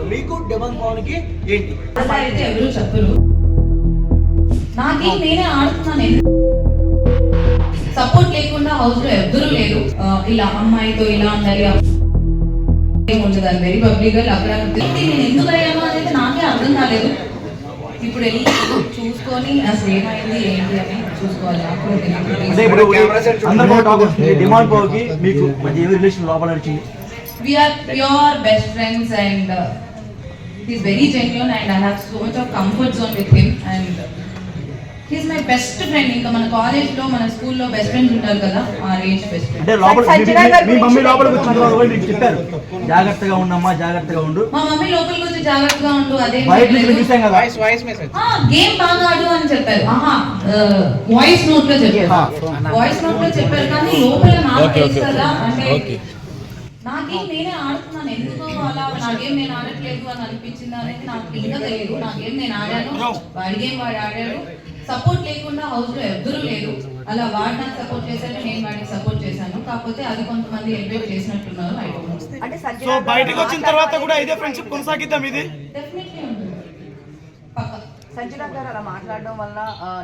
కనిపిస్తారు. మీకు డెమన్ పవన్ కి ఏంటి? అలా అయితే ఎవరు చెప్పరు. నాకేం నేనే ఆడుతున్నాను. సపోర్ట్ లేకుండా హౌస్ లో ఎవ్వరూ లేరు. ఇలా అమ్మాయితో ఇలా ఉండాలి ఉండదు. వెరీ పబ్లిక్ గా అక్కడ నేను ఎందుకు అయ్యాను అనేది నాకే అర్థం కాలేదు. ఇప్పుడు వెళ్ళి చూసుకొని అసలు ఏమైంది ఏంటి అని చూసుకోవాలి. We are pure best friends and he's very genuine and I have so much of comfort zone with him and he's my best friend. ఇంకా మన కాలేజ్ లో మన స్కూల్ లో బెస్ట్ ఫ్రెండ్స్ ఉంటారు కదా, ఆ రేంజ్ బెస్ట్ ఫ్రెండ్. మీ mummy లోపలికి వచ్చిన మీకు చెప్పారు జాగ్రత్తగా ఉండమ్మా, జాగ్రత్తగా ఉండు. మా మమ్మీ లోపలికి వచ్చి జాగ్రత్తగా ఉండు అదే గేమ్ బాగా ఆడు అని చెప్పారు. వాయిస్ నోట్ లో చెప్పారు. వాయిస్ నోట్ లో చెప్పారు కానీ లోపల నాకు తెలుసు కదా. అంటే నాకేం నేనే ఆడుతున్నాను, ఎందుకు అలా నాకేం నేను ఆడట్లేదు అని అనిపించింది అనేది నాకు ఇంకా తెలియదు. నాకేం నేను ఆడాను, వాడి గేమ్ వాడు ఆడాడు. సపోర్ట్ లేకుండా హౌస్ లో ఎవ్వరూ లేరు. అలా వాడు నాకు సపోర్ట్ చేశాడు, నేను వాడికి సపోర్ట్ చేశాను. కాకపోతే అది కొంతమంది ఎంజాయ్ చేసినట్టున్నారు. అంటే సో బయటికి వచ్చిన తర్వాత కూడా ఇదే ఫ్రెండ్షిప్ కొనసాగిద్దాం. ఇది డెఫినెట్లీ ఉంటుంది. పక్కా సంజన గారు అలా మాట్లాడడం వల్ల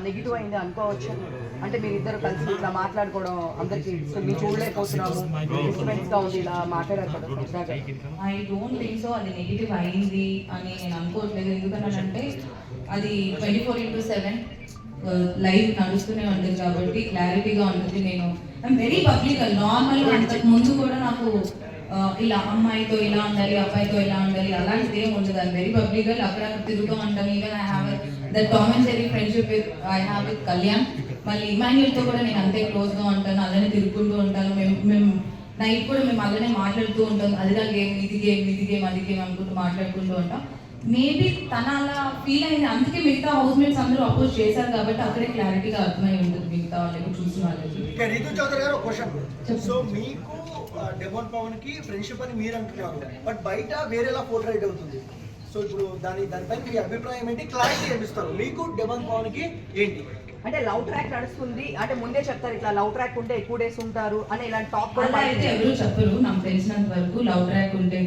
నెగిటివ్ అయింది అనుకోవచ్చు. అంటే మీరిద్దరు కలిసి ఇట్లా మాట్లాడుకోవడం అందరికి మీరు చూడలేకపోతున్నాము, డిస్టర్బెన్స్ గా ఉంది, ఇలా మాట్లాడారు కదా సంజన గారు. ఐ డోంట్ థింక్ సో అది నెగిటివ్ అయింది అని నేను అనుకోవట్లేదు. ఎందుకంటే అది 24/7 లైవ్ నడుస్తూనే ఉంటుంది కాబట్టి క్లారిటీగా ఉంటుంది. నేను ఐఎమ్ వెరీ పబ్లిక్. నార్మల్గా అంతకు ముందు కూడా నాకు ఇలా అమ్మాయితో ఇలా ఉండాలి, అబ్బాయితో ఇలా ఉండాలి అలాంటిది ఏమి ఉండదు. అది వెరీ పబ్లిక్. అక్కడ తిరుగుతూ ఉంటాను. Even I have that Tom and Jerry friendship with Kalyan. మళ్ళీ ఇమాన్యుయల్తో కూడా నేను అంతే క్లోజ్గా ఉంటాను, అలానే తిరుగుకుంటూ ఉంటాను. మేము నైట్ కూడా మేము అలానే మాట్లాడుతూ ఉంటాం. అదిగా గేమ్, ఇది గేమ్, ఇది గేమ్, అది గేమ్ అనుకుంటూ మాట్లాడుకుంటూ ఉంటాం. మేబీ తన అలా ఫీల్ అయింది, అందుకే మిగతా హౌస్ మేట్స్ అందరూ అపోజ్ చేశారు కాబట్టి అక్కడే క్లారిటీగా అర్థమై ఉంటుంది మిగతా వాళ్ళకి, చూసిన వాళ్ళకి. రీతు చౌదరి గారు ఒక క్వశ్చన్. సో మీకు డెమన్ పవన్ కి ఫ్రెండ్షిప్ అని మీరు అంటున్నారు, బట్ బయట వేరేలా పోర్ట్రేట్ అవుతుంది. సో ఇప్పుడు దానిపై మీ అభిప్రాయం ఏంటి? క్లారిటీ అనిపిస్తారు. మీకు డెమన్ పవన్ కి ఏంటి? అంటే లవ్ ట్రాక్ నడుస్తుంది అంటే ముందే చెప్తారు, ఇట్లా లవ్ ట్రాక్ ఉంటే ఎక్కువ డేస్ ఉంటారు అని ఇలాంటి టాప్ అలా అయితే ఎవరు చెప్పరు. నాకు తెలిసినంత వరకు లవ్ ట్రాక్ ఉంటే